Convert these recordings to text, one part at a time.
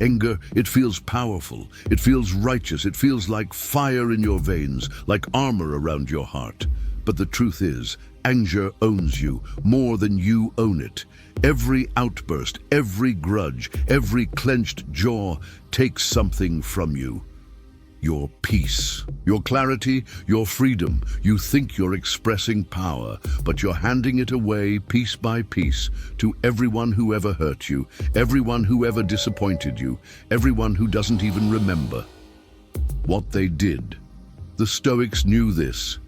Anger, it feels powerful, it feels righteous, it feels like fire in your veins, like armor around your heart. But the truth is, anger owns you more than you own it. Every outburst, every grudge, every clenched jaw takes something from you. Your peace, your clarity, your freedom. You think you're expressing power, but you're handing it away piece by piece to everyone who ever hurt you, everyone who ever disappointed you, everyone who doesn't even remember what they did. The Stoics knew this.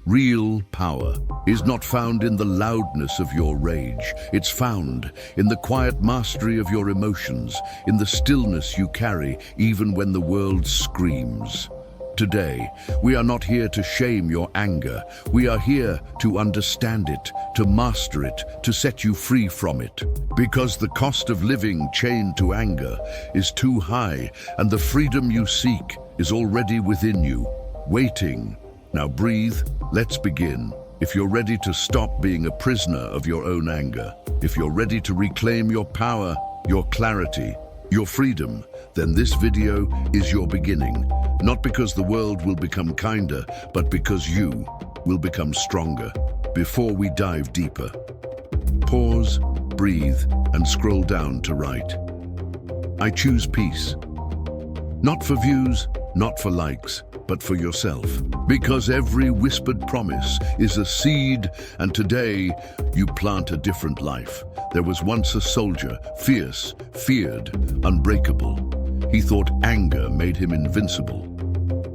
Real power is not found in the loudness of your rage. It's found in the quiet mastery of your emotions, in the stillness you carry even when the world screams. Today, we are not here to shame your anger. We are here to understand it, to master it, to set you free from it. Because the cost of living chained to anger is too high, and the freedom you seek is already within you, waiting. Now breathe, let's begin. If you're ready to stop being a prisoner of your own anger, if you're ready to reclaim your power, your clarity, your freedom, then this video is your beginning. Not because the world will become kinder, but because you will become stronger. Before we dive deeper, pause, breathe, and scroll down to write. I choose peace. Not for views, not for likes, but for yourself. Because every whispered promise is a seed, and today you plant a different life. There was once a soldier, fierce, feared, unbreakable. He thought anger made him invincible.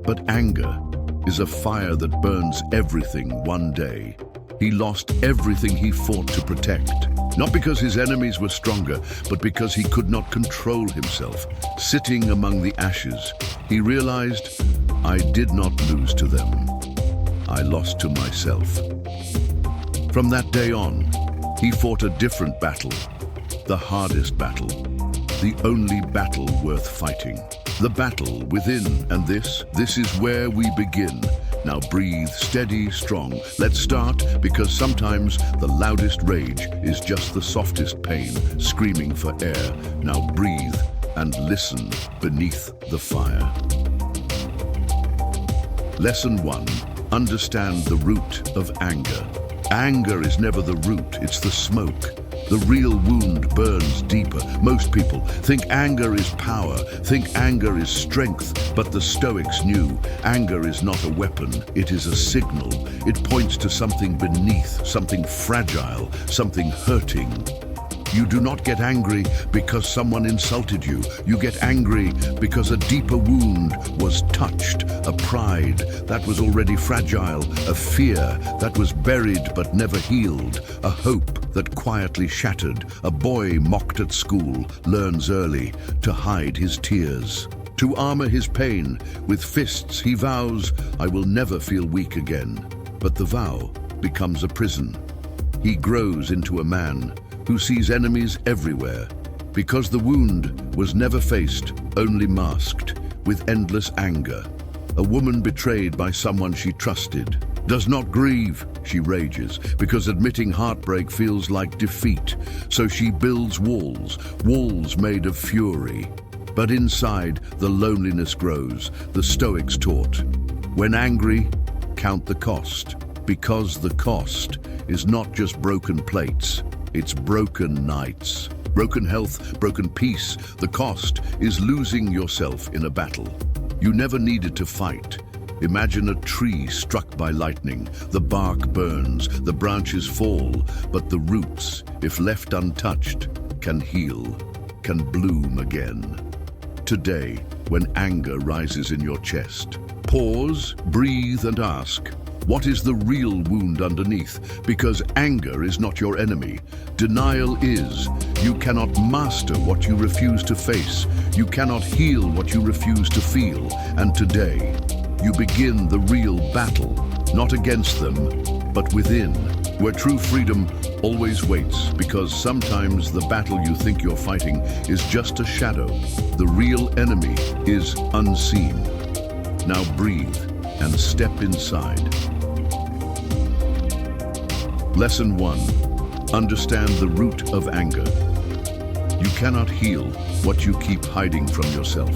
But anger is a fire that burns everything one day. He lost everything he fought to protect. Not because his enemies were stronger, but because he could not control himself. Sitting among the ashes, he realized, I did not lose to them. I lost to myself. From that day on, he fought a different battle, the hardest battle, the only battle worth fighting. The battle within, and this is where we begin. Now breathe, steady, strong. Let's start, because sometimes the loudest rage is just the softest pain, screaming for air. Now breathe and listen beneath the fire. Lesson 1. Understand the root of anger. Anger is never the root, it's the smoke. The real wound burns deeper. Most people think anger is power, think anger is strength, but the Stoics knew anger is not a weapon, it is a signal. It points to something beneath, something fragile, something hurting. You do not get angry because someone insulted you. You get angry because a deeper wound was touched, a pride that was already fragile, a fear that was buried but never healed, a hope that quietly shattered. A boy mocked at school learns early to hide his tears. To armor his pain with fists, he vows, I will never feel weak again. But the vow becomes a prison. He grows into a man who sees enemies everywhere, because the wound was never faced, only masked, with endless anger. A woman betrayed by someone she trusted does not grieve, she rages, because admitting heartbreak feels like defeat. So she builds walls, walls made of fury. But inside, the loneliness grows. The Stoics taught, when angry, count the cost, because the cost is not just broken plates, it's broken nights, broken health, broken peace. The cost is losing yourself in a battle you never needed to fight. Imagine a tree struck by lightning. The bark burns, the branches fall, but the roots, if left untouched, can heal, can bloom again. Today, when anger rises in your chest, pause, breathe, and ask, what is the real wound underneath? Because anger is not your enemy. Denial is. You cannot master what you refuse to face. You cannot heal what you refuse to feel. And today, you begin the real battle, not against them, but within, where true freedom always waits, because sometimes the battle you think you're fighting is just a shadow. The real enemy is unseen. Now breathe and step inside. Lesson 1. Understand the root of anger. You cannot heal what you keep hiding from yourself.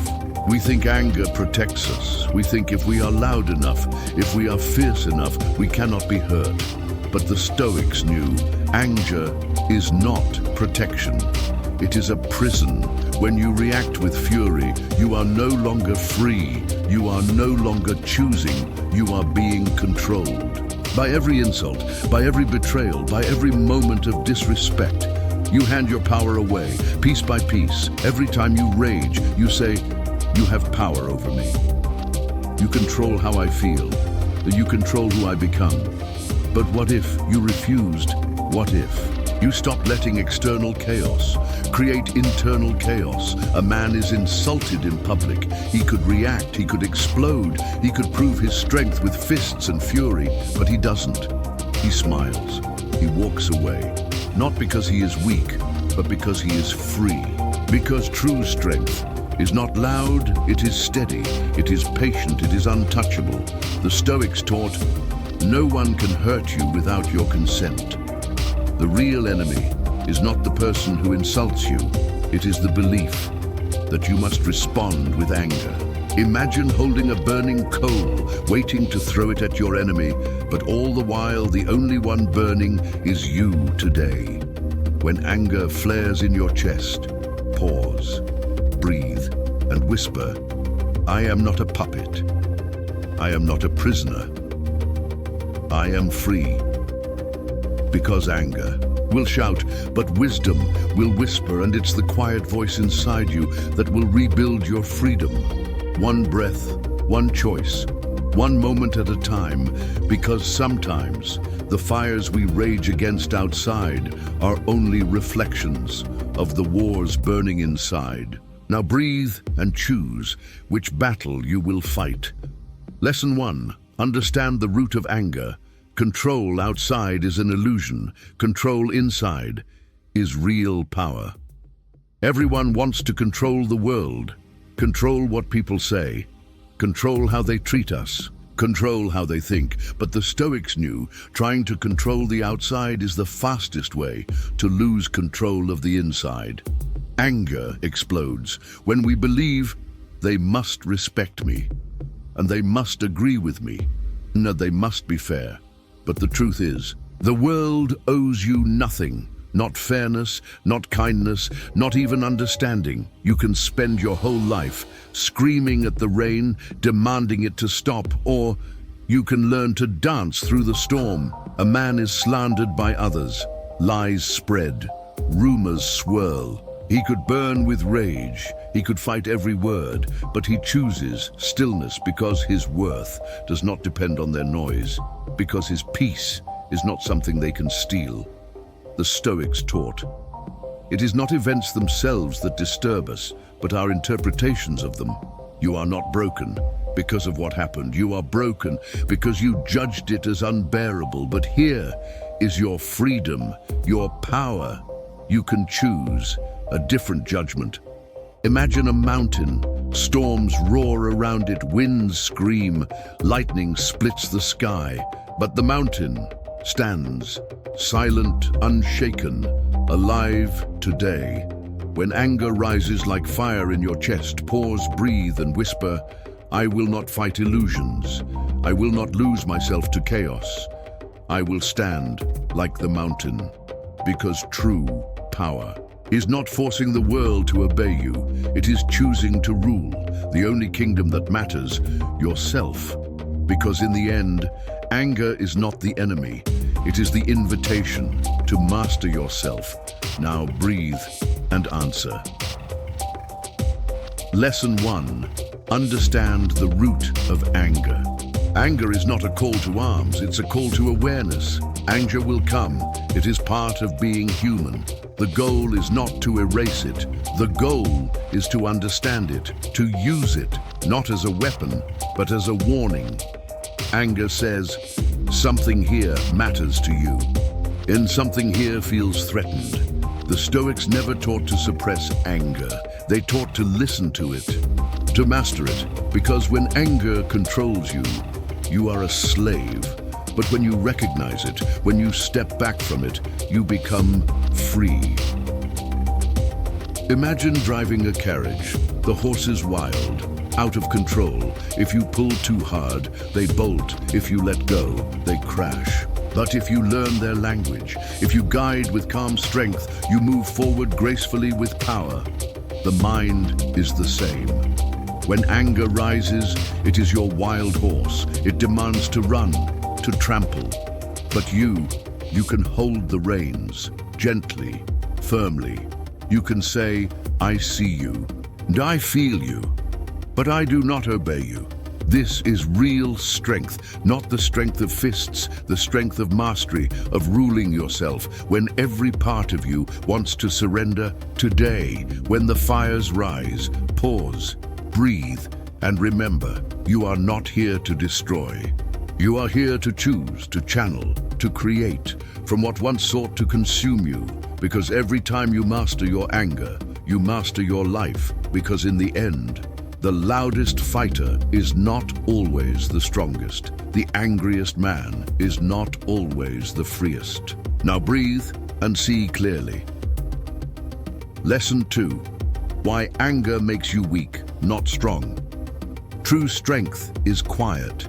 We think anger protects us. We think if we are loud enough, if we are fierce enough, we cannot be hurt. But the Stoics knew anger is not protection. It is a prison. When you react with fury, you are no longer free. You are no longer choosing. You are being controlled. By every insult, by every betrayal, by every moment of disrespect, you hand your power away, piece by piece. Every time you rage, you say, "You have power over me. You control how I feel. You control who I become." But what if you refused? What if you stopped letting external chaos create internal chaos? A man is insulted in public. He could react, he could explode, he could prove his strength with fists and fury, but he doesn't. He smiles, he walks away, not because he is weak, but because he is free. Because true strength is not loud, it is steady, it is patient, it is untouchable. The Stoics taught, no one can hurt you without your consent. The real enemy is not the person who insults you, it is the belief that you must respond with anger. Imagine holding a burning coal, waiting to throw it at your enemy, but all the while the only one burning is you today. When anger flares in your chest, pause, breathe, and whisper, "I am not a puppet. I am not a prisoner. I am free." Because anger will shout, but wisdom will whisper, and it's the quiet voice inside you that will rebuild your freedom. One breath, one choice, one moment at a time, because sometimes the fires we rage against outside are only reflections of the wars burning inside. Now breathe and choose which battle you will fight. Lesson 1. Understand the root of anger. Control outside is an illusion. Control inside is real power. Everyone wants to control the world. Control what people say. Control how they treat us. Control how they think. But the Stoics knew trying to control the outside is the fastest way to lose control of the inside. Anger explodes when we believe they must respect me, and they must agree with me, and they must be fair. But the truth is, the world owes you nothing. Not fairness, not kindness, not even understanding. You can spend your whole life screaming at the rain, demanding it to stop, or you can learn to dance through the storm. A man is slandered by others. Lies spread. Rumors swirl. He could burn with rage. He could fight every word, but he chooses stillness because his worth does not depend on their noise, because his peace is not something they can steal. The Stoics taught, it is not events themselves that disturb us, but our interpretations of them. You are not broken because of what happened. You are broken because you judged it as unbearable. But here is your freedom, your power. You can choose a different judgment. Imagine a mountain. Storms roar around it, winds scream, lightning splits the sky. But the mountain stands, silent, unshaken, alive today. When anger rises like fire in your chest, pause, breathe, and whisper, I will not fight illusions. I will not lose myself to chaos. I will stand like the mountain, because true power is not forcing the world to obey you. It is choosing to rule the only kingdom that matters, yourself. Because in the end, anger is not the enemy. It is the invitation to master yourself. Now breathe and answer. Lesson 1. Understand the root of anger. Anger is not a call to arms, it's a call to awareness. Anger will come. It is part of being human. The goal is not to erase it. The goal is to understand it, to use it, not as a weapon, but as a warning. Anger says, something here matters to you, and something here feels threatened. The Stoics never taught to suppress anger. They taught to listen to it, to master it, because when anger controls you, you are a slave. But when you recognize it, when you step back from it, you become free. Imagine driving a carriage. The horse is wild, out of control. If you pull too hard, they bolt. If you let go, they crash. But if you learn their language, if you guide with calm strength, you move forward gracefully with power. The mind is the same. When anger rises, it is your wild horse. It demands to run, to trample. But you can hold the reins, gently, firmly. You can say, I see you, and I feel you, but I do not obey you. This is real strength, not the strength of fists, the strength of mastery, of ruling yourself, when every part of you wants to surrender. Today, when the fires rise, pause, breathe, and remember, you are not here to destroy. You are here to choose, to channel, to create from what once sought to consume you, because every time you master your anger, you master your life, because in the end, the loudest fighter is not always the strongest. The angriest man is not always the freest. Now breathe and see clearly. Lesson 2. Why anger makes you weak, not strong. True strength is quiet.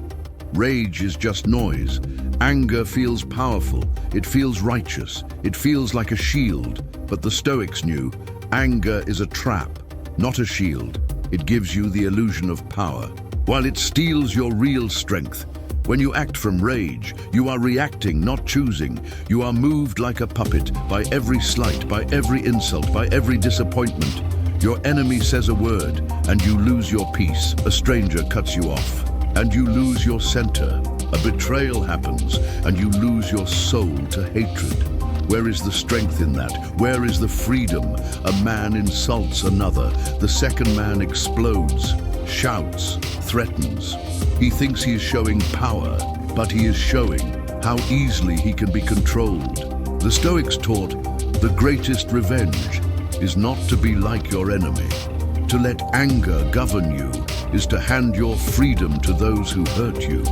Rage is just noise. Anger feels powerful. It feels righteous. It feels like a shield. But the Stoics knew anger is a trap, not a shield. It gives you the illusion of power, while it steals your real strength. When you act from rage, you are reacting, not choosing. You are moved like a puppet by every slight, by every insult, by every disappointment. Your enemy says a word, and you lose your peace. A stranger cuts you off, and you lose your center. A betrayal happens, and you lose your soul to hatred. Where is the strength in that? Where is the freedom? A man insults another. The second man explodes, shouts, threatens. He thinks he is showing power, but he is showing how easily he can be controlled. The Stoics taught the greatest revenge is not to be like your enemy. To let anger govern you is to hand your freedom to those who hurt you.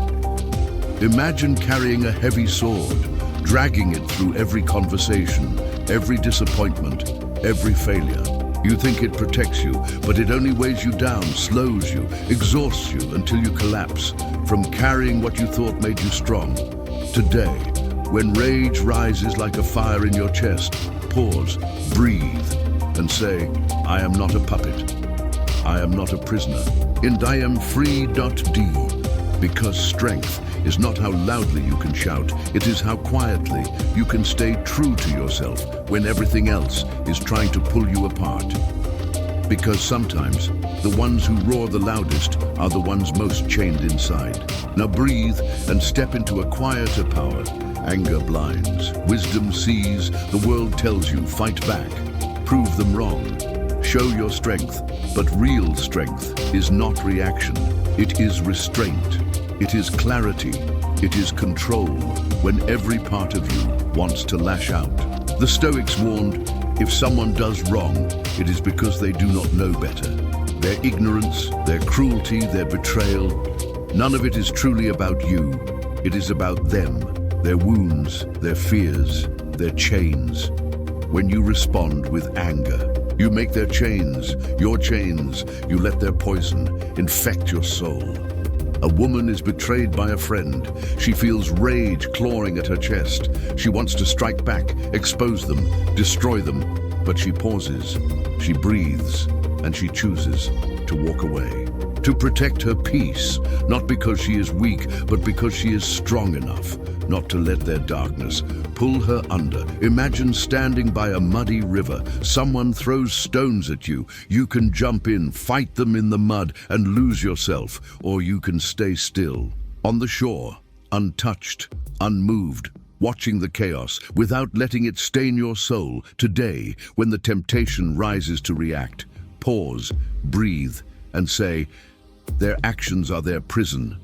Imagine carrying a heavy sword, dragging it through every conversation, every disappointment, every failure. You think it protects you, but it only weighs you down, slows you, exhausts you until you collapse from carrying what you thought made you strong. Today, when rage rises like a fire in your chest, pause, breathe, and say, I am not a puppet. I am not a prisoner. And I am free.d. Because strength is not how loudly you can shout, it is how quietly you can stay true to yourself when everything else is trying to pull you apart. Because sometimes the ones who roar the loudest are the ones most chained inside. Now breathe and step into a quieter power. Anger blinds, wisdom sees, the world tells you, fight back, prove them wrong, show your strength. But real strength is not reaction, it is restraint. It is clarity, it is control, when every part of you wants to lash out. The Stoics warned, if someone does wrong, it is because they do not know better. Their ignorance, their cruelty, their betrayal, none of it is truly about you. It is about them, their wounds, their fears, their chains. When you respond with anger, you make their chains, your chains. You let their poison infect your soul. A woman is betrayed by a friend. She feels rage clawing at her chest. She wants to strike back, expose them, destroy them. But she pauses, she breathes, and she chooses to walk away. To protect her peace, not because she is weak, but because she is strong enough not to let their darkness pull her under. Imagine standing by a muddy river. Someone throws stones at you. You can jump in, fight them in the mud, and lose yourself, or you can stay still. On the shore, untouched, unmoved, watching the chaos without letting it stain your soul. Today, when the temptation rises to react, pause, breathe, and say, their actions are their prison.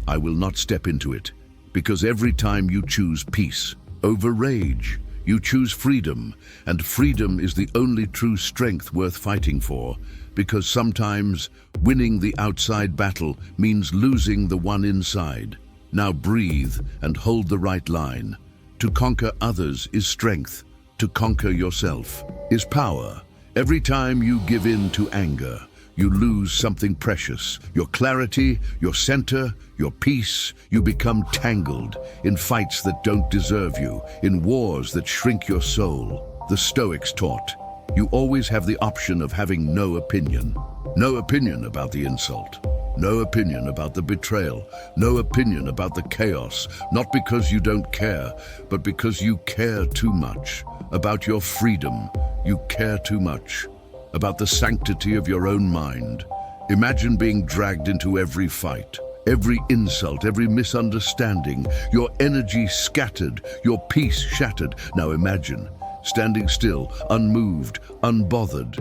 I will not step into it. Because every time you choose peace over rage, you choose freedom, and freedom is the only true strength worth fighting for, because sometimes winning the outside battle means losing the one inside. Now breathe and hold the right line. To conquer others is strength. To conquer yourself is power. Every time you give in to anger, you lose something precious. Your clarity, your center, your peace. You become tangled in fights that don't deserve you, in wars that shrink your soul. The Stoics taught, you always have the option of having no opinion. No opinion about the insult. No opinion about the betrayal. No opinion about the chaos. Not because you don't care, but because you care too much. About your freedom, you care too much. About the sanctity of your own mind. Imagine being dragged into every fight, every insult, every misunderstanding, your energy scattered, your peace shattered. Now imagine standing still, unmoved, unbothered.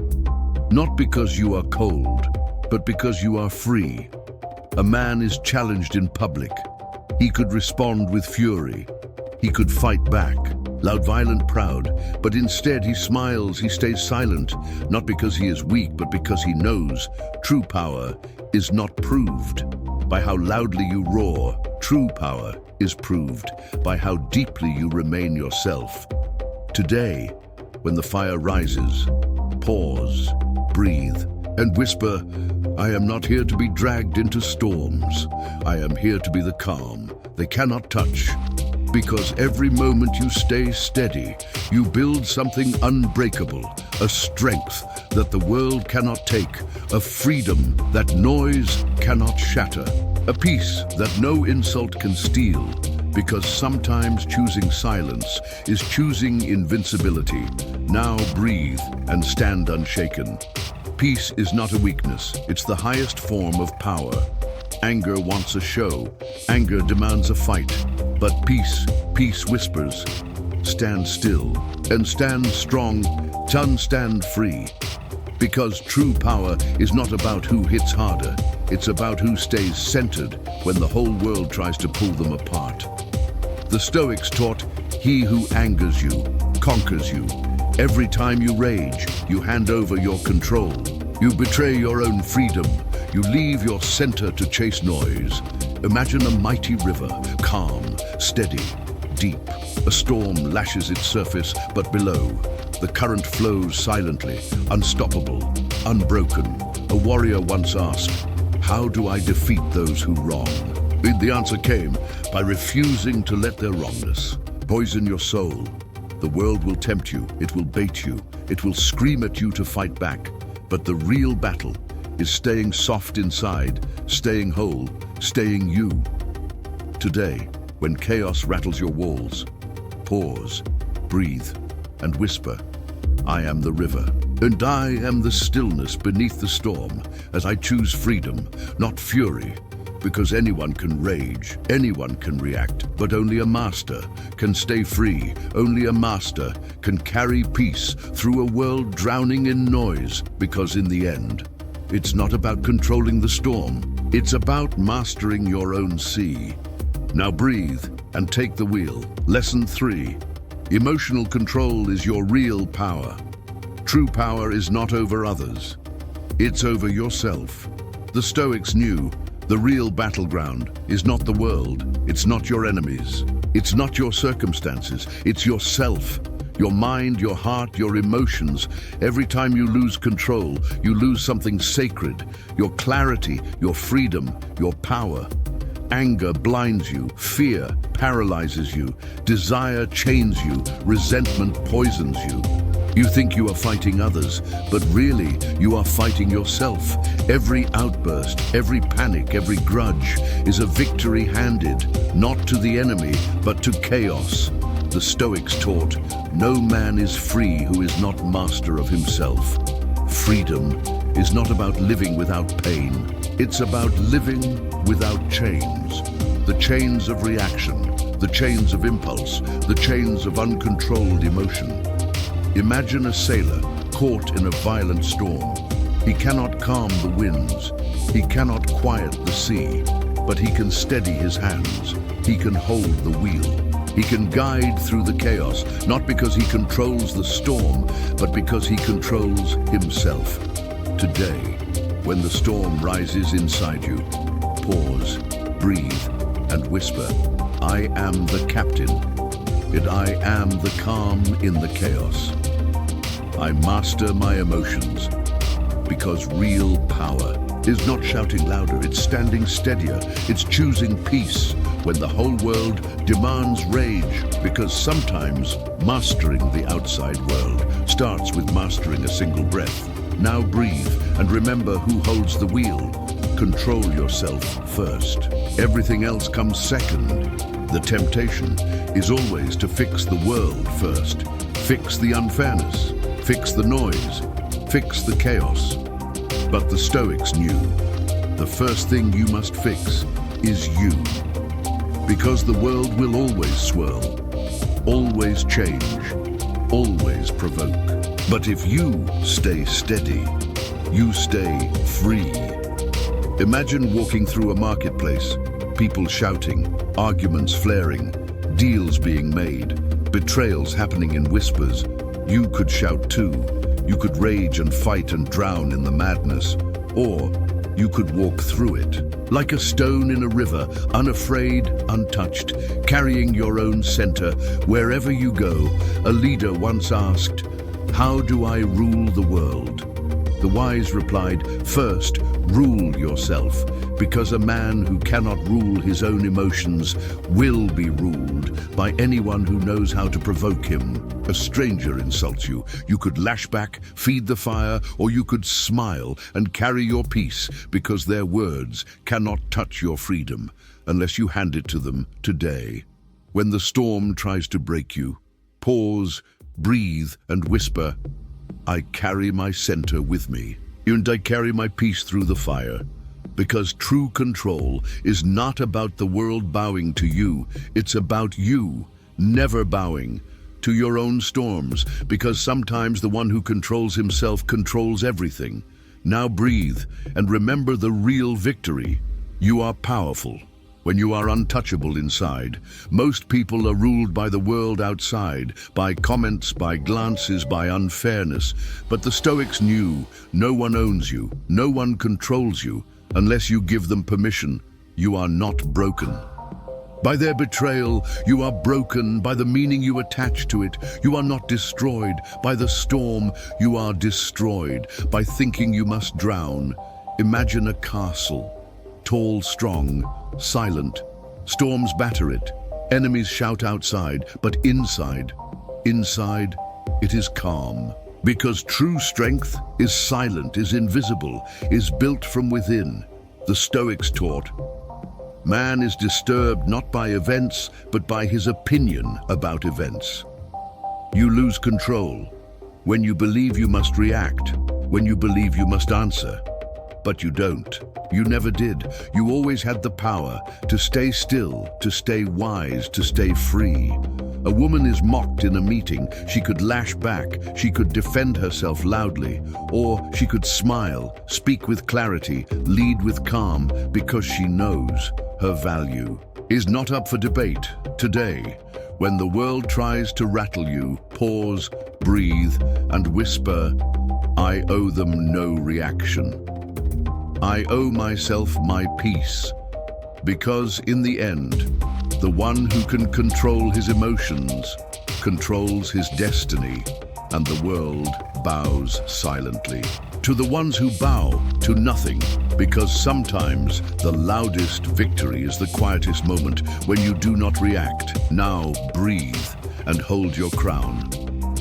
Not because you are cold, but because you are free. A man is challenged in public. He could respond with fury. He could fight back, loud, violent, proud, but instead he smiles, he stays silent, not because he is weak, but because he knows true power is not proved by how loudly you roar. True power is proved by how deeply you remain yourself. Today, when the fire rises, pause, breathe, and whisper, I am not here to be dragged into storms. I am here to be the calm they cannot touch. Because every moment you stay steady, you build something unbreakable, a strength that the world cannot take, a freedom that noise cannot shatter, a peace that no insult can steal. Because sometimes choosing silence is choosing invincibility. Now breathe and stand unshaken. Peace is not a weakness, it's the highest form of power. Anger wants a show, anger demands a fight, but peace whispers, stand still and stand strong, stand free. Because true power is not about who hits harder, it's about who stays centered when the whole world tries to pull them apart. The Stoics taught, he who angers you, conquers you. Every time you rage, you hand over your control. You betray your own freedom. You leave your center to chase noise. Imagine a mighty river, calm, steady, deep. A storm lashes its surface, but below, the current flows silently, unstoppable, unbroken. A warrior once asked, how do I defeat those who wrong? The answer came by refusing to let their wrongness poison your soul. The world will tempt you, it will bait you, it will scream at you to fight back. But the real battle is staying soft inside, staying whole, staying you. Today, when chaos rattles your walls, pause, breathe, and whisper, I am the river, and I am the stillness beneath the storm, as I choose freedom, not fury. Because anyone can rage, anyone can react, but only a master can stay free. Only a master can carry peace through a world drowning in noise. Because in the end, it's not about controlling the storm. It's about mastering your own sea. Now breathe and take the wheel. Lesson 3. Emotional control is your real power. True power is not over others. It's over yourself. The Stoics knew the real battleground is not the world, it's not your enemies, it's not your circumstances, it's yourself, your mind, your heart, your emotions. Every time you lose control, you lose something sacred, your clarity, your freedom, your power. Anger blinds you, fear paralyzes you, desire chains you, resentment poisons you. You think you are fighting others, but really you are fighting yourself. Every outburst, every panic, every grudge is a victory handed, not to the enemy, but to chaos. The Stoics taught, no man is free who is not master of himself. Freedom is not about living without pain. It's about living without chains. The chains of reaction, the chains of impulse, the chains of uncontrolled emotion. Imagine a sailor caught in a violent storm. He cannot calm the winds. He cannot quiet the sea, but he can steady his hands. He can hold the wheel. He can guide through the chaos, not because he controls the storm, but because he controls himself. Today, when the storm rises inside you, pause, breathe, and whisper, I am the captain, and I am the calm in the chaos. I master my emotions. Because real power is not shouting louder, it's standing steadier, it's choosing peace when the whole world demands rage. Because sometimes mastering the outside world starts with mastering a single breath. Now breathe and remember who holds the wheel. Control yourself first. Everything else comes second. The temptation is always to fix the world first. Fix the unfairness, fix the noise, fix the chaos. But the Stoics knew the first thing you must fix is you. Because the world will always swirl, always change, always provoke. But if you stay steady, you stay free. Imagine walking through a marketplace, people shouting, arguments flaring, deals being made, betrayals happening in whispers. You could shout too. You could rage and fight and drown in the madness. Or you could walk through it, like a stone in a river, unafraid, untouched, carrying your own center wherever you go. A leader once asked, "How do I rule the world?" The wise replied, "First, rule yourself, because a man who cannot rule his own emotions will be ruled by anyone who knows how to provoke him. A stranger insults you. You could lash back, feed the fire, or you could smile and carry your peace, because their words cannot touch your freedom unless you hand it to them today. When the storm tries to break you, pause, breathe, and whisper, "I carry my center with me, and I carry my peace through the fire." Because true control is not about the world bowing to you, it's about you never bowing to your own storms, because sometimes the one who controls himself controls everything. Now breathe and remember the real victory. You are powerful when you are untouchable inside. Most people are ruled by the world outside, by comments, by glances, by unfairness. But the Stoics knew no one owns you, no one controls you, unless you give them permission. You are not broken. By their betrayal, you are broken. By the meaning you attach to it, you are not destroyed. By the storm, you are destroyed. By thinking you must drown. Imagine a castle, tall, strong, silent. Storms batter it. Enemies shout outside, but inside, it is calm. Because true strength is silent, is invisible, is built from within. The Stoics taught, man is disturbed not by events, but by his opinion about events. You lose control when you believe you must react, when you believe you must answer. But you don't. You never did. You always had the power to stay still, to stay wise, to stay free. A woman is mocked in a meeting. She could lash back. She could defend herself loudly. Or she could smile, speak with clarity, lead with calm, because she knows her value is not up for debate. Today, when the world tries to rattle you, pause, breathe, and whisper, "I owe them no reaction. I owe myself my peace." Because in the end, the one who can control his emotions controls his destiny, and the world bows silently to the ones who bow to nothing. Because sometimes the loudest victory is the quietest moment, when you do not react. Now breathe and hold your crown.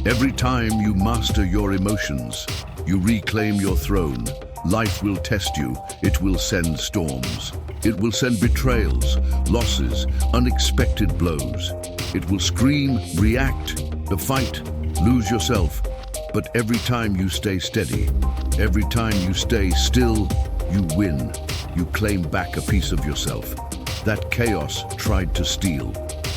Every time you master your emotions, you reclaim your throne. Life will test you. It will send storms. It will send betrayals, losses, unexpected blows. It will scream, react, fight, lose yourself. But every time you stay steady, every time you stay still, you win. You claim back a piece of yourself that chaos tried to steal.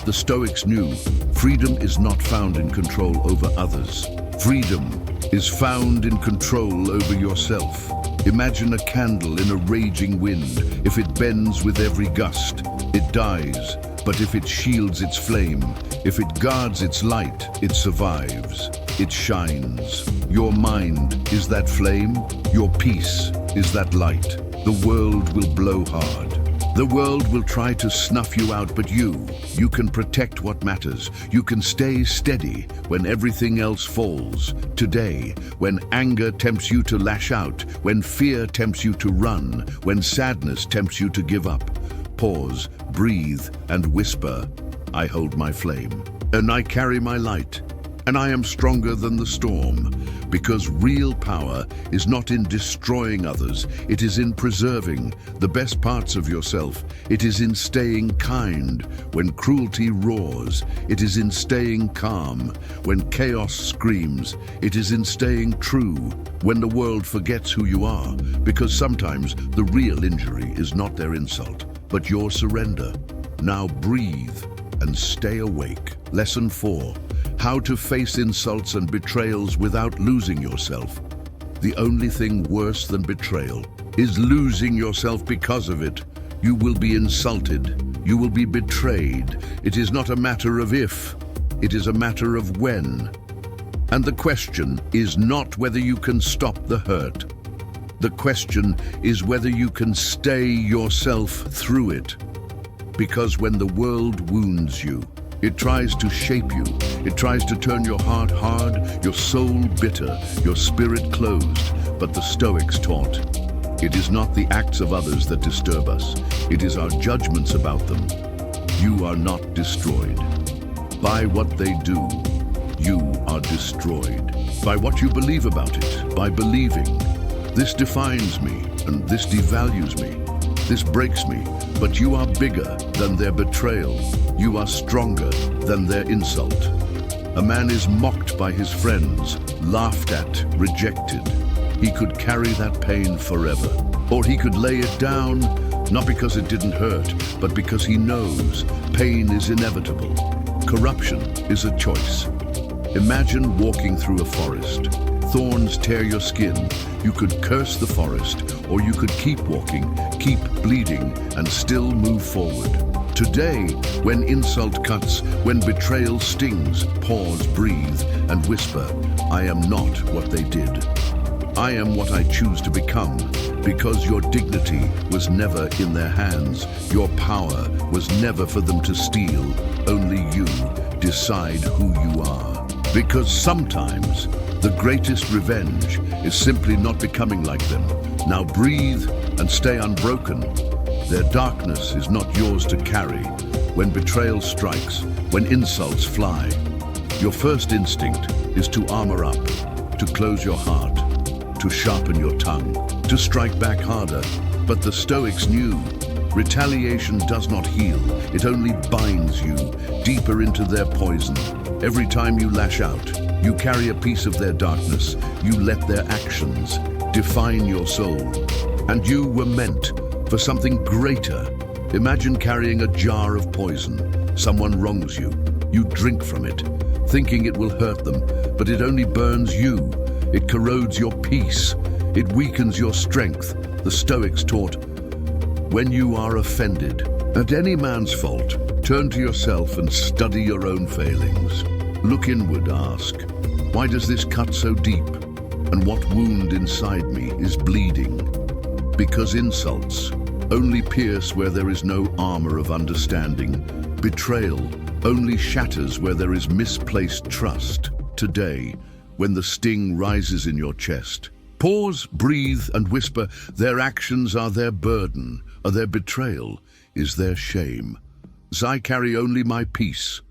The Stoics knew freedom is not found in control over others. Freedom is found in control over yourself. Imagine a candle in a raging wind. If it bends with every gust, it dies. But if it shields its flame, if it guards its light, it survives. It shines. Your mind is that flame. Your peace is that light. The world will blow hard. The world will try to snuff you out, but you can protect what matters. You can stay steady when everything else falls. Today, when anger tempts you to lash out, when fear tempts you to run, when sadness tempts you to give up, pause, breathe, and whisper, I hold my flame, and I carry my light, and I am stronger than the storm. Because real power is not in destroying others, it is in preserving the best parts of yourself. It is in staying kind when cruelty roars. It is in staying calm when chaos screams. It is in staying true when the world forgets who you are. Because sometimes the real injury is not their insult, but your surrender. Now breathe and stay awake. Lesson 4. How to face insults and betrayals without losing yourself. The only thing worse than betrayal is losing yourself because of it. You will be insulted. You will be betrayed. It is not a matter of if, it is a matter of when. And the question is not whether you can stop the hurt. The question is whether you can stay yourself through it. Because when the world wounds you, it tries to shape you. It tries to turn your heart hard, your soul bitter, your spirit closed. But the Stoics taught, it is not the acts of others that disturb us. It is our judgments about them. You are not destroyed. By what they do, you are destroyed. By what you believe about it, by believing, this defines me and this devalues me. This breaks me, but you are bigger than their betrayal. You are stronger than their insult. A man is mocked by his friends, laughed at, rejected. He could carry that pain forever. Or he could lay it down, not because it didn't hurt, but because he knows pain is inevitable. Corruption is a choice. Imagine walking through a forest. Thorns tear your skin. You could curse the forest, or you could keep walking, keep bleeding, and still move forward. Today, when insult cuts, when betrayal stings, pause, breathe, and whisper, I am not what they did. I am what I choose to become, because your dignity was never in their hands. Your power was never for them to steal. Only you decide who you are. Because sometimes, the greatest revenge is simply not becoming like them. Now breathe and stay unbroken. Their darkness is not yours to carry. When betrayal strikes, when insults fly, your first instinct is to armor up, to close your heart, to sharpen your tongue, to strike back harder. But the Stoics knew retaliation does not heal. It only binds you deeper into their poison. Every time you lash out, you carry a piece of their darkness. You let their actions define your soul. And you were meant for something greater. Imagine carrying a jar of poison. Someone wrongs you. You drink from it, thinking it will hurt them, but it only burns you. It corrodes your peace. It weakens your strength. The Stoics taught, when you are offended at any man's fault, turn to yourself and study your own failings. Look inward, ask, why does this cut so deep? And what wound inside me is bleeding? Because insults only pierce where there is no armor of understanding. Betrayal only shatters where there is misplaced trust. Today, when the sting rises in your chest, pause, breathe, and whisper, their actions are their burden, or their betrayal is their shame. As I carry only my peace,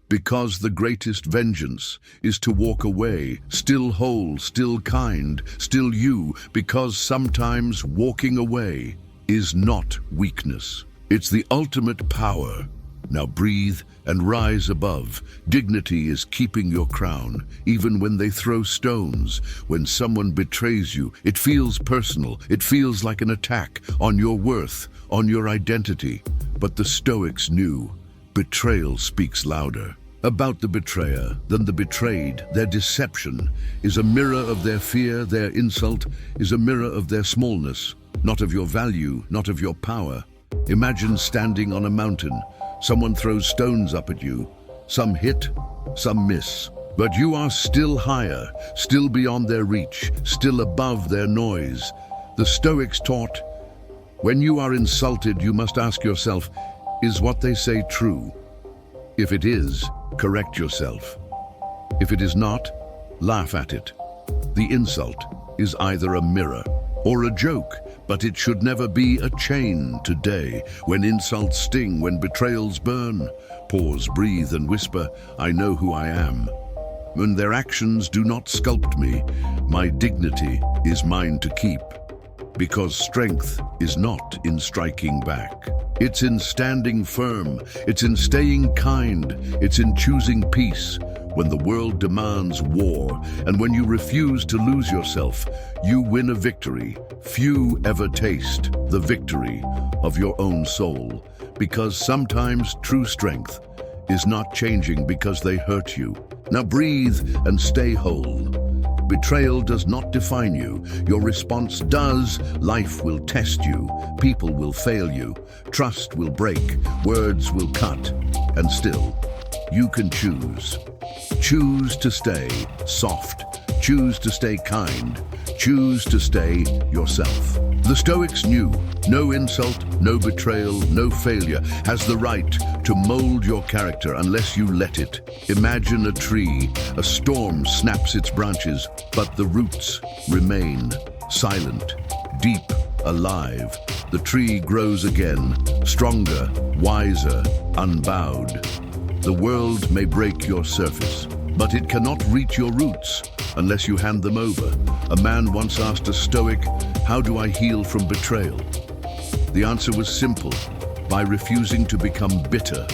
because the greatest vengeance is to walk away, still whole, still kind, still you, because sometimes walking away is not weakness. It's the ultimate power. Now breathe and rise above. Dignity is keeping your crown, even when they throw stones. When someone betrays you, it feels personal. It feels like an attack on your worth, on your identity. But the Stoics knew betrayal speaks louder about the betrayer than the betrayed. Their deception is a mirror of their fear. Their insult is a mirror of their smallness, not of your value, not of your power. Imagine standing on a mountain. Someone throws stones up at you. Some hit, some miss. But you are still higher, still beyond their reach, still above their noise. The Stoics taught, When you are insulted, you must ask yourself, is what they say true? If it is, correct yourself. If it is not, laugh at it. The insult is either a mirror or a joke, but it should never be a chain. Today, when insults sting, when betrayals burn, pause, breathe, and whisper, I know who I am. When their actions do not sculpt me, my dignity is mine to keep. Because strength is not in striking back. It's in standing firm, it's in staying kind, it's in choosing peace. When the world demands war, and when you refuse to lose yourself, you win a victory few ever taste, the victory of your own soul. Because sometimes true strength is not changing because they hurt you. Now breathe and stay whole. Betrayal does not define you. Your response does. Life will test you. People will fail you. Trust will break. Words will cut. And still, you can choose. Choose to stay soft. Choose to stay kind. Choose to stay yourself. The Stoics knew no insult, no betrayal, no failure has the right to mold your character unless you let it. Imagine a tree. A storm snaps its branches, but the roots remain silent, deep, alive. The tree grows again, stronger, wiser, unbowed. The world may break your surface, but it cannot reach your roots unless you hand them over. A man once asked a Stoic, how do I heal from betrayal? The answer was simple, by refusing to become bitter.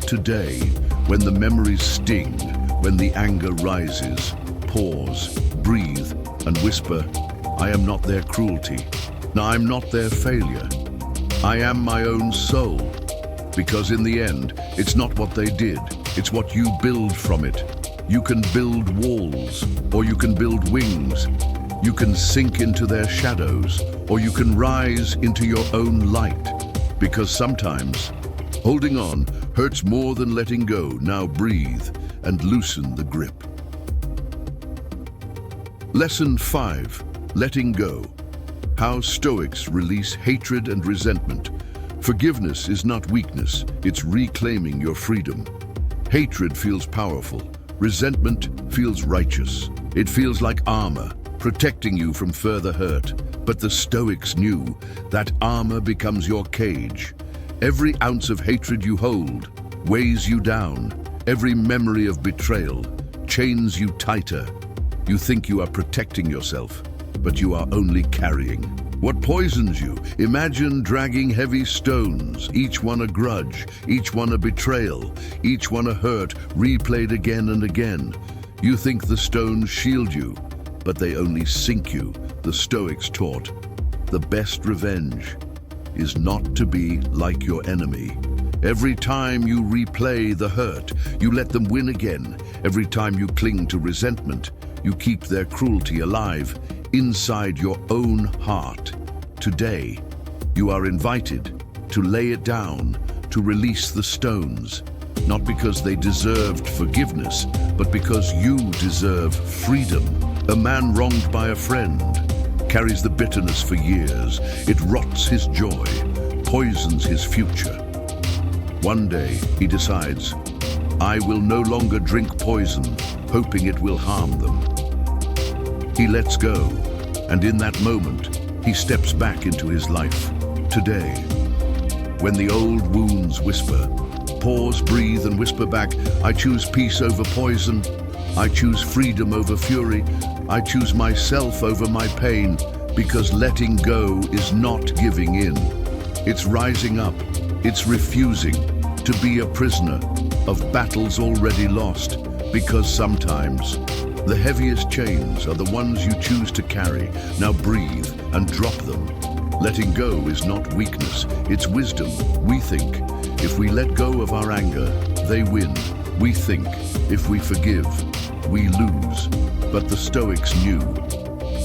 Today, when the memories sting, when the anger rises, pause, breathe, and whisper, I am not their cruelty. No, I'm not their failure. I am my own soul. Because in the end, it's not what they did, it's what you build from it. You can build walls, or you can build wings. You can sink into their shadows, or you can rise into your own light. Because sometimes, holding on hurts more than letting go. Now breathe and loosen the grip. Lesson 5. Letting go. How Stoics release hatred and resentment. Forgiveness is not weakness, it's reclaiming your freedom. Hatred feels powerful. Resentment feels righteous. It feels like armor, protecting you from further hurt. But the Stoics knew that armor becomes your cage. Every ounce of hatred you hold weighs you down. Every memory of betrayal chains you tighter. You think you are protecting yourself, but you are only carrying. What poisons you? Imagine dragging heavy stones, each one a grudge, each one a betrayal, each one a hurt, replayed again and again. You think the stones shield you, but they only sink you. The Stoics taught, the best revenge is not to be like your enemy. Every time you replay the hurt, you let them win again. Every time you cling to resentment, you keep their cruelty alive inside your own heart. Today, you are invited to lay it down, to release the stones, not because they deserved forgiveness, but because you deserve freedom. A man wronged by a friend carries the bitterness for years. It rots his joy, poisons his future. One day, he decides, I will no longer drink poison, hoping it will harm them. He lets go, and in that moment, he steps back into his life. Today, when the old wounds whisper, pause, breathe, and whisper back, I choose peace over poison. I choose freedom over fury. I choose myself over my pain, because letting go is not giving in. It's rising up. It's refusing to be a prisoner of battles already lost, because sometimes the heaviest chains are the ones you choose to carry. Now breathe and drop them. Letting go is not weakness, it's wisdom. We think if we let go of our anger, they win. We think if we forgive, we lose. But the Stoics knew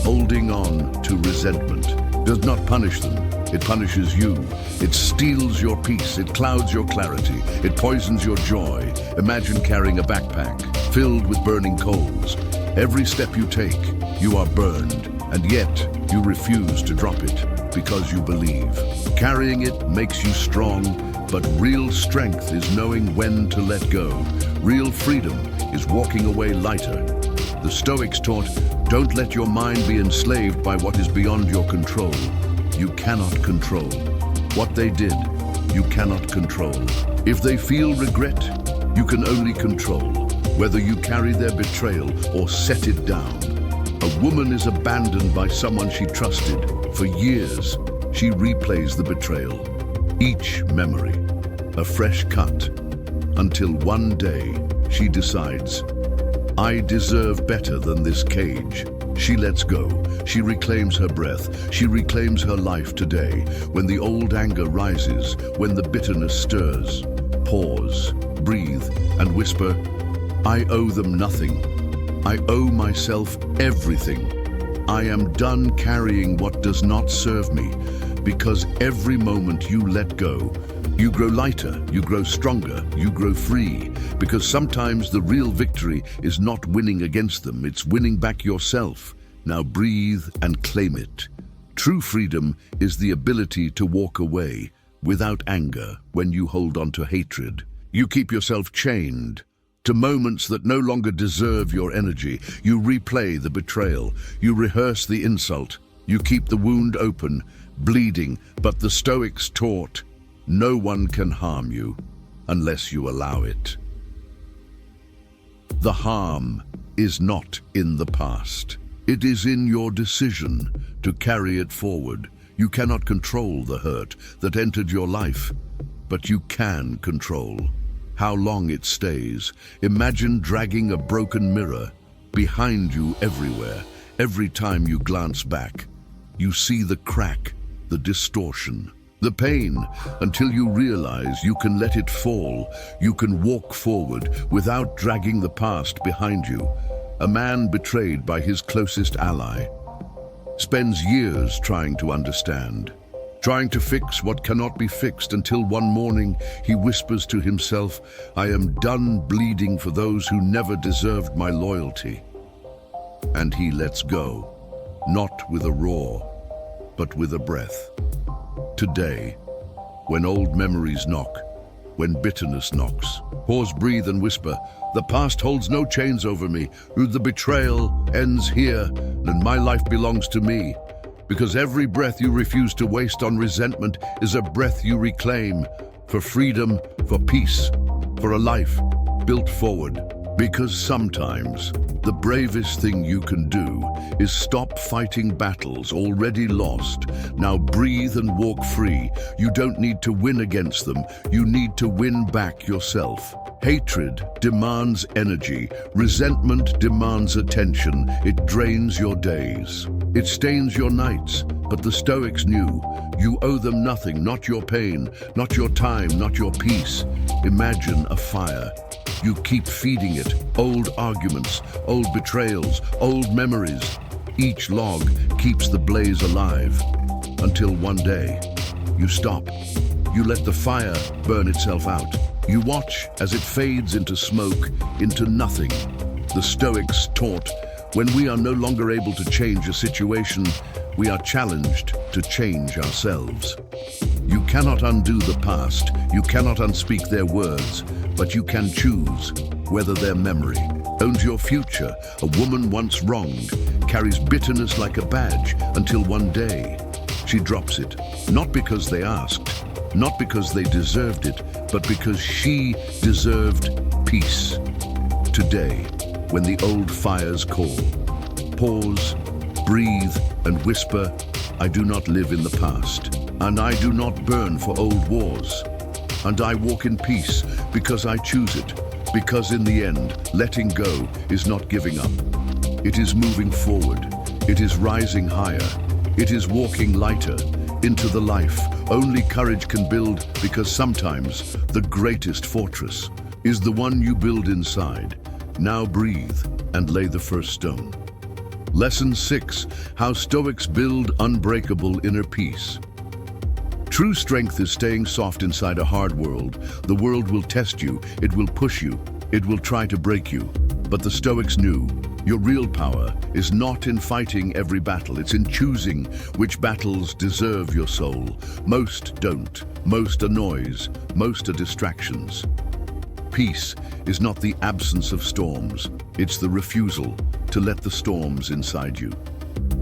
holding on to resentment does not punish them. It punishes you. It steals your peace. It clouds your clarity. It poisons your joy. Imagine carrying a backpack filled with burning coals. Every step you take, you are burned, and yet you refuse to drop it. because you believe. Carrying it makes you strong, but real strength is knowing when to let go. Real freedom is walking away lighter. The Stoics taught, don't let your mind be enslaved by what is beyond your control. You cannot control. What they did, you cannot control. If they feel regret, you can only control whether you carry their betrayal or set it down. A woman is abandoned by someone she trusted. For years, she replays the betrayal. Each memory, a fresh cut, until one day she decides, I deserve better than this cage. She lets go. She reclaims her breath. She reclaims her life today. When the old anger rises, when the bitterness stirs, pause, breathe, and whisper, I owe them nothing. I owe myself everything. I am done carrying what does not serve me, because every moment you let go, you grow lighter, you grow stronger, you grow free, because sometimes the real victory is not winning against them, it's winning back yourself. Now breathe and claim it. True freedom is the ability to walk away without anger when you hold on to hatred. You keep yourself chained to moments that no longer deserve your energy. You replay the betrayal. You rehearse the insult. You keep the wound open, bleeding, but the Stoics taught, no one can harm you unless you allow it. The harm is not in the past. It is in your decision to carry it forward. You cannot control the hurt that entered your life, but you can control how long it stays. Imagine dragging a broken mirror behind you everywhere. Every time you glance back, you see the crack, the distortion, the pain, until you realize you can let it fall. You can walk forward without dragging the past behind you. A man betrayed by his closest ally spends years trying to understand, trying to fix what cannot be fixed, until one morning he whispers to himself, I am done bleeding for those who never deserved my loyalty. And he lets go, not with a roar, but with a breath. Today, when old memories knock, when bitterness knocks, pause, breathe, and whisper, the past holds no chains over me. The betrayal ends here, and my life belongs to me. Because every breath you refuse to waste on resentment is a breath you reclaim for freedom, for peace, for a life built forward. Because sometimes the bravest thing you can do is stop fighting battles already lost. Now breathe and walk free. You don't need to win against them. You need to win back yourself. Hatred demands energy. Resentment demands attention. It drains your days. It stains your nights. But the Stoics knew you owe them nothing, not your pain, not your time, not your peace. Imagine a fire. You keep feeding it, old arguments, old betrayals, old memories. Each log keeps the blaze alive, until one day you stop. You let the fire burn itself out. You watch as it fades into smoke, into nothing. The Stoics taught, when we are no longer able to change a situation, we are challenged to change ourselves. You cannot undo the past, you cannot unspeak their words, but you can choose whether their memory owns your future. A woman once wronged carries bitterness like a badge until one day she drops it. Not because they asked, not because they deserved it, but because she deserved peace. Today, when the old fires call, pause, breathe, and whisper, I do not live in the past, and I do not burn for old wars. And I walk in peace because I choose it, because in the end, letting go is not giving up. It is moving forward. It is rising higher. It is walking lighter into the life only courage can build, because sometimes the greatest fortress is the one you build inside. Now breathe and lay the first stone. Lesson 6: How Stoics Build Unbreakable Inner Peace. True strength is staying soft inside a hard world. The world will test you, it will push you, it will try to break you. But the Stoics knew Your real power is not in fighting every battle, it's in choosing which battles deserve your soul. Most don't, most are noise, most are distractions. Peace is not the absence of storms, it's the refusal to let the storms inside you.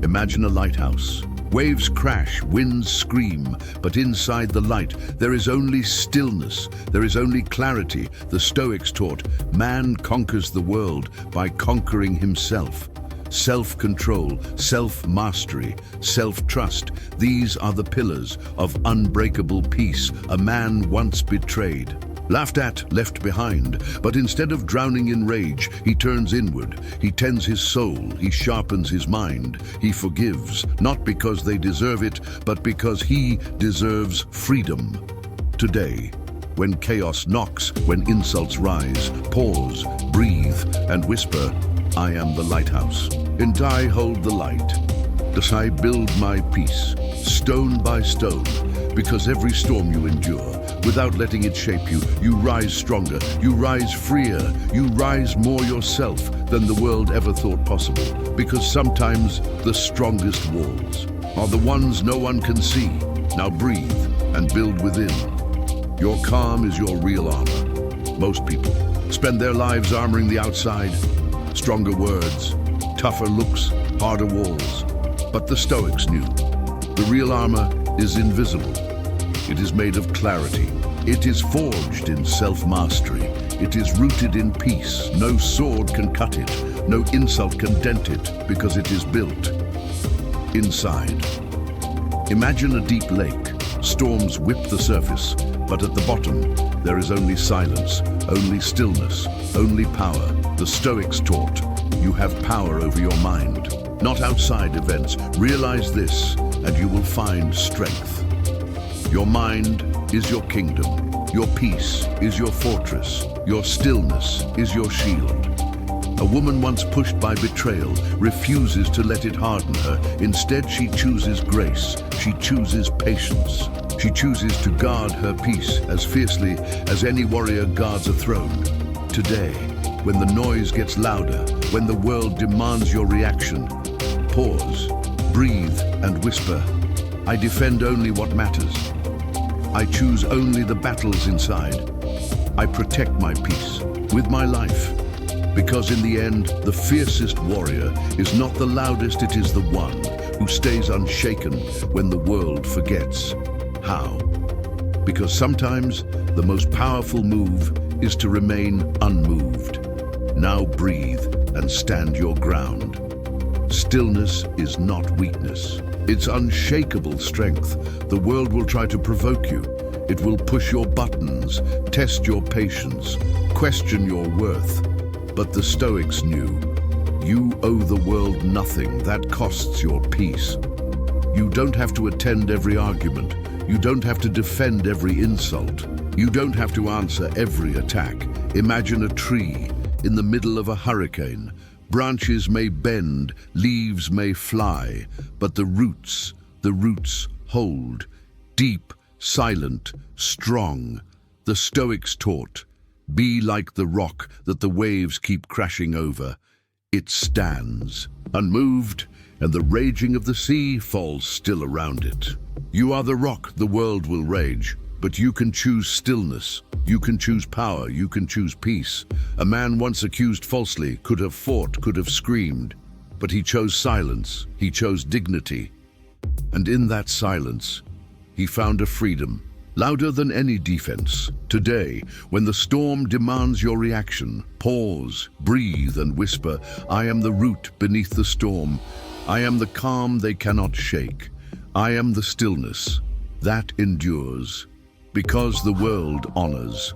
Imagine a lighthouse. Waves crash, winds scream, but inside the light there is only stillness, there is only clarity. The Stoics taught, man conquers the world by conquering himself. Self-control, self-mastery, self-trust, these are the pillars of unbreakable peace a man once betrayed. Laughed at, left behind, but instead of drowning in rage, he turns inward, he tends his soul, he sharpens his mind, he forgives, not because they deserve it, but because he deserves freedom. Today, when chaos knocks, when insults rise, pause, breathe, and whisper, I am the lighthouse, and I hold the light. Thus I build my peace, stone by stone, because every storm you endure, without letting it shape you, you rise stronger, you rise freer, you rise more yourself than the world ever thought possible. Because sometimes the strongest walls are the ones no one can see. Now breathe and build within. Your calm is your real armor. Most people spend their lives armoring the outside. Stronger words, tougher looks, harder walls. But the Stoics knew the real armor is invisible. It is made of clarity. It is forged in self-mastery. It is rooted in peace. No sword can cut it. No insult can dent it, because it is built inside. Imagine a deep lake. Storms whip the surface, but at the bottom, there is only silence, only stillness, only power. The Stoics taught, you have power over your mind, not outside events. Realize this, and you will find strength. Your mind is your kingdom. Your peace is your fortress. Your stillness is your shield. A woman once pushed by betrayal refuses to let it harden her. Instead, she chooses grace. She chooses patience. She chooses to guard her peace as fiercely as any warrior guards a throne. Today, when the noise gets louder, when the world demands your reaction, pause, breathe, and whisper, I defend only what matters. I choose only the battles inside. I protect my peace with my life. Because in the end, the fiercest warrior is not the loudest, it is the one who stays unshaken when the world forgets. How? Because sometimes the most powerful move is to remain unmoved. Now breathe and stand your ground. Stillness is not weakness. It's unshakable strength. The world will try to provoke you. It will push your buttons, test your patience, question your worth. But the Stoics knew, you owe the world nothing. That costs your peace. You don't have to attend every argument. You don't have to defend every insult. You don't have to answer every attack. Imagine a tree in the middle of a hurricane. Branches may bend, leaves may fly, but the roots hold, deep, silent, strong. The Stoics taught, be like the rock that the waves keep crashing over. It stands, unmoved, and the raging of the sea falls still around it. You are the rock, the world will rage, but you can choose stillness. You can choose power, you can choose peace. A man once accused falsely could have fought, could have screamed, but he chose silence, he chose dignity. And in that silence, he found a freedom, louder than any defense. Today, when the storm demands your reaction, pause, breathe, and whisper, I am the root beneath the storm. I am the calm they cannot shake. I am the stillness that endures. Because the world honors,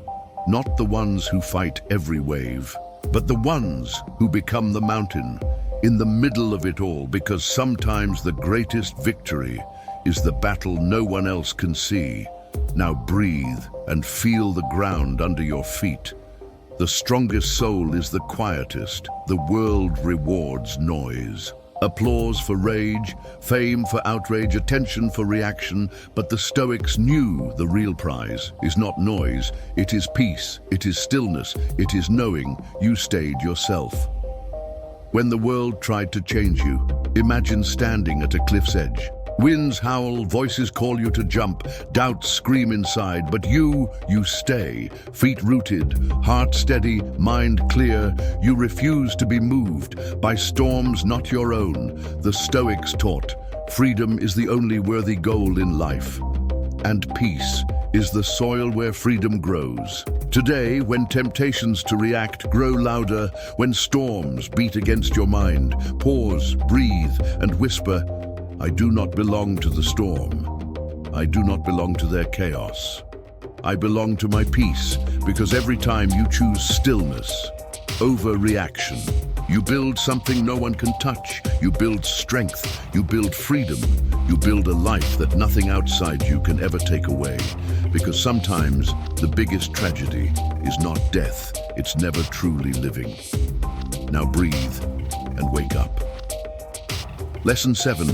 not the ones who fight every wave, but the ones who become the mountain in the middle of it all, because sometimes the greatest victory is the battle no one else can see. Now breathe and feel the ground under your feet. The strongest soul is the quietest. The world rewards noise. Applause for rage, fame for outrage, attention for reaction, but the Stoics knew the real prize is not noise, it is peace, it is stillness, it is knowing you stayed yourself. When the world tried to change you, imagine standing at a cliff's edge. Winds howl, voices call you to jump, doubts scream inside, but you stay, feet rooted, heart steady, mind clear. You refuse to be moved by storms not your own. The Stoics taught, freedom is the only worthy goal in life, and peace is the soil where freedom grows. Today, when temptations to react grow louder, when storms beat against your mind, pause, breathe, and whisper, I do not belong to the storm. I do not belong to their chaos. I belong to my peace, because every time you choose stillness over reaction, you build something no one can touch. You build strength. You build freedom. You build a life that nothing outside you can ever take away. Because sometimes the biggest tragedy is not death. It's never truly living. Now breathe and wake up. Lesson 7.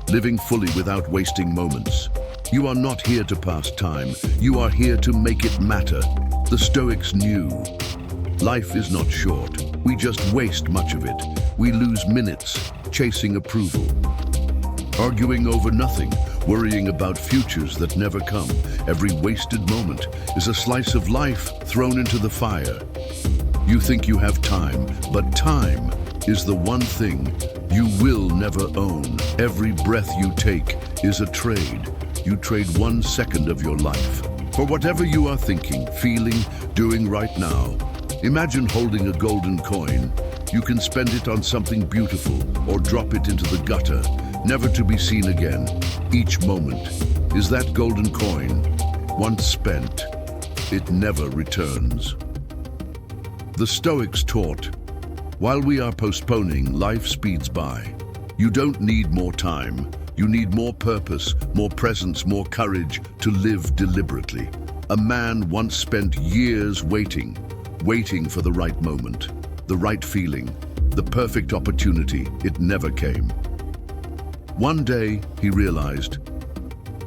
Living fully without wasting moments. You are not here to pass time. You are here to make it matter. The Stoics knew. Life is not short. We just waste much of it. We lose minutes chasing approval, arguing over nothing, worrying about futures that never come. Every wasted moment is a slice of life thrown into the fire. You think you have time, but time is the one thing you will never own. Every breath you take is a trade. You trade 1 second of your life for whatever you are thinking, feeling, doing right now. Imagine holding a golden coin. You can spend it on something beautiful or drop it into the gutter, never to be seen again. Each moment is that golden coin. Once spent, it never returns. The Stoics taught, while we are postponing, life speeds by. You don't need more time. You need more purpose, more presence, more courage to live deliberately. A man once spent years waiting for the right moment, the right feeling, the perfect opportunity. It never came. One day, he realized,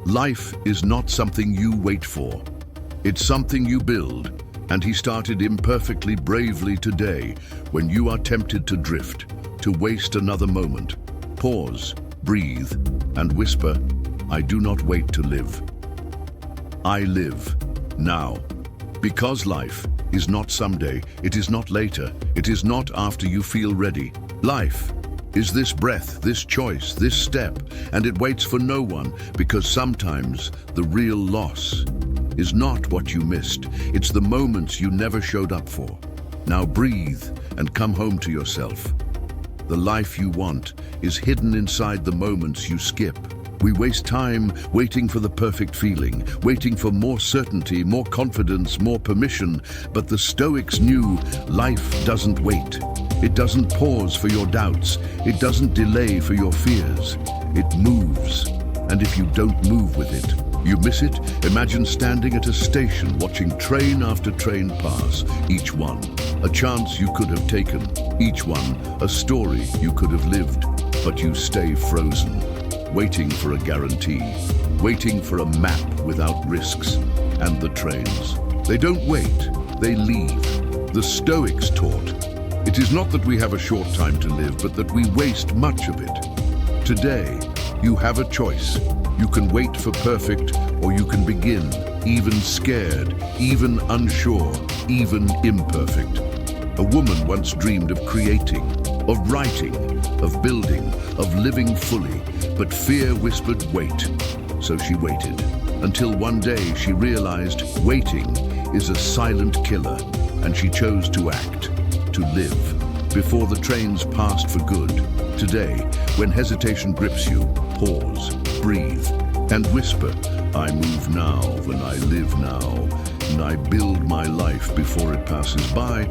life is not something you wait for. It's something you build. And he started imperfectly, bravely today. When you are tempted to drift, to waste another moment, pause, breathe, and whisper, I do not wait to live. I live now. Because life is not someday, it is not later, it is not after you feel ready. Life is this breath, this choice, this step, and it waits for no one, because sometimes the real loss is not what you missed. It's the moments you never showed up for. Now breathe and come home to yourself. The life you want is hidden inside the moments you skip. We waste time waiting for the perfect feeling, waiting for more certainty, more confidence, more permission. But the Stoics knew life doesn't wait. It doesn't pause for your doubts. It doesn't delay for your fears. It moves. And if you don't move with it, you miss it. Imagine standing at a station watching train after train pass, each one a chance you could have taken, each one a story you could have lived, but you stay frozen, waiting for a guarantee, waiting for a map without risks. And the trains, they don't wait, they leave. The Stoics taught, it is not that we have a short time to live, but that we waste much of it. Today, you have a choice. You can wait for perfect, or you can begin, even scared, even unsure, even imperfect. A woman once dreamed of creating, of writing, of building, of living fully, but fear whispered, wait. So she waited, until one day she realized waiting is a silent killer, and she chose to act, to live, before the trains passed for good. Today, when hesitation grips you, pause, breathe, and whisper, I move now, and I live now, and I build my life before it passes by,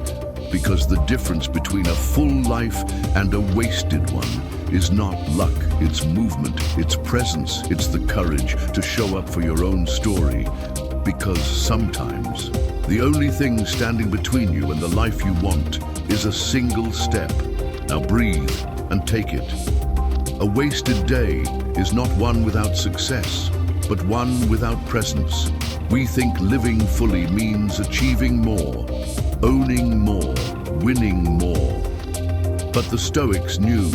because the difference between a full life and a wasted one is not luck, it's movement, it's presence, it's the courage to show up for your own story, because sometimes the only thing standing between you and the life you want is a single step. Now breathe and take it. A wasted day is not one without success, but one without presence. We think living fully means achieving more, owning more, winning more. But the Stoics knew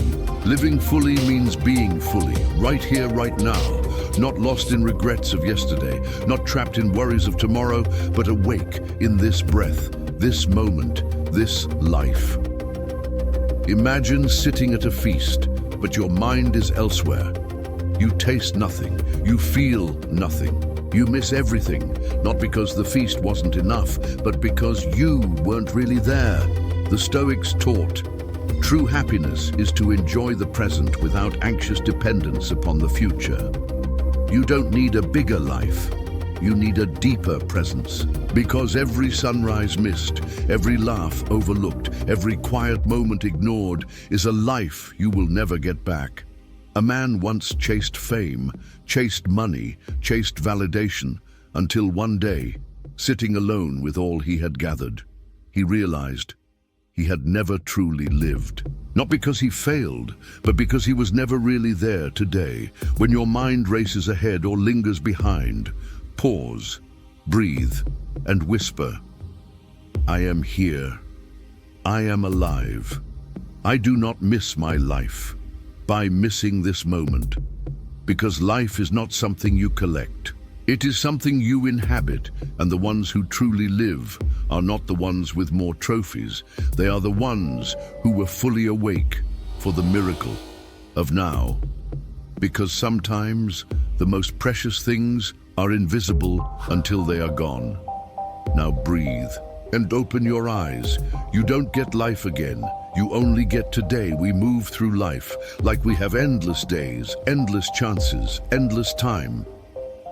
living fully means being fully, right here, right now, not lost in regrets of yesterday, not trapped in worries of tomorrow, but awake in this breath, this moment, this life. Imagine sitting at a feast, but your mind is elsewhere. You taste nothing, you feel nothing. You miss everything, not because the feast wasn't enough, but because you weren't really there. The Stoics taught, true happiness is to enjoy the present without anxious dependence upon the future. You don't need a bigger life, you need a deeper presence. Because every sunrise missed, every laugh overlooked, every quiet moment ignored is a life you will never get back. A man once chased fame, chased money, chased validation, until one day, sitting alone with all he had gathered, he realized he had never truly lived. Not because he failed, but because he was never really there today. When your mind races ahead or lingers behind, pause, breathe, and whisper, I am here. I am alive. I do not miss my life by missing this moment, because life is not something you collect. It is something you inhabit, and the ones who truly live are not the ones with more trophies. They are the ones who were fully awake for the miracle of now. Because sometimes the most precious things are invisible until they are gone. Now breathe and open your eyes. You don't get life again. You only get today. We move through life like we have endless days, endless chances, endless time.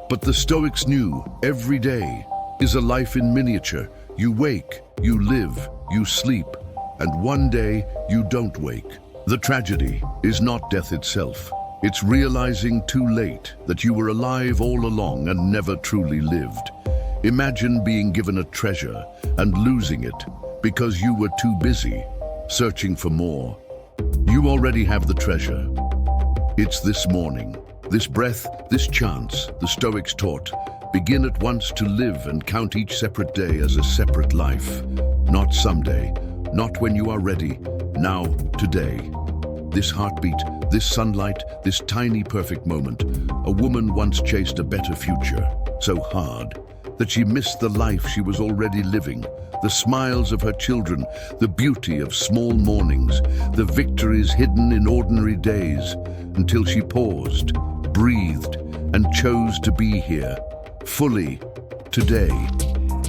But the Stoics knew every day is a life in miniature. You wake, you live, you sleep, and one day you don't wake. The tragedy is not death itself. It's realizing too late that you were alive all along and never truly lived. Imagine being given a treasure and losing it because you were too busy searching for more. You already have the treasure. It's this morning, this breath, this chance. The Stoics taught, begin at once to live and count each separate day as a separate life. Not someday, not when you are ready, now, today. This heartbeat, this sunlight, this tiny perfect moment. A woman once chased a better future, so hard that she missed the life she was already living, the smiles of her children, the beauty of small mornings, the victories hidden in ordinary days, until she paused, breathed, and chose to be here, fully, today,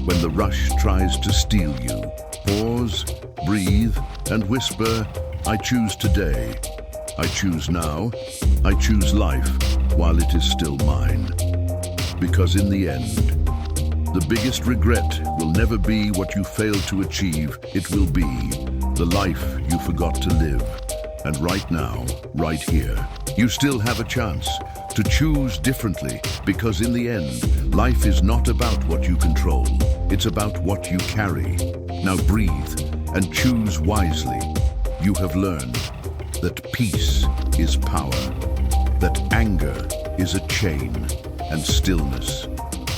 when the rush tries to steal you. Pause, breathe, and whisper, I choose today. I choose now. I choose life while it is still mine. Because in the end, the biggest regret will never be what you failed to achieve. It will be the life you forgot to live. And right now, right here, you still have a chance to choose differently, because in the end, life is not about what you control. It's about what you carry. Now breathe and choose wisely. You have learned that peace is power, that anger is a chain, and stillness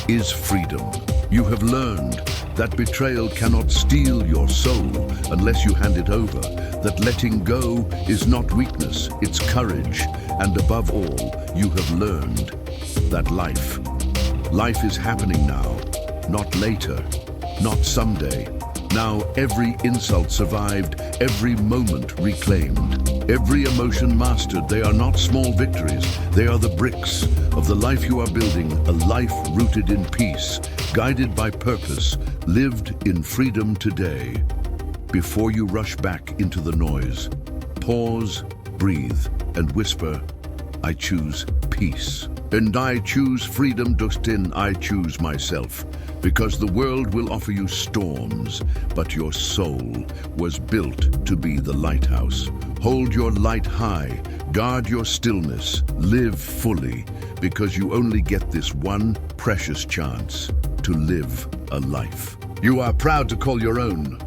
is freedom. You have learned that betrayal cannot steal your soul unless you hand it over, that letting go is not weakness, it's courage, and above all, you have learned that life is happening now, not later, not someday. Now every insult survived, every moment reclaimed, every emotion mastered. They are not small victories, they are the bricks of the life you are building, a life rooted in peace, guided by purpose, lived in freedom today. Before you rush back into the noise, pause, breathe, and whisper, I choose peace. And I choose freedom, Dustin. I choose myself. Because the world will offer you storms, but your soul was built to be the lighthouse. Hold your light high, guard your stillness, live fully, because you only get this one precious chance to live a life you are proud to call your own.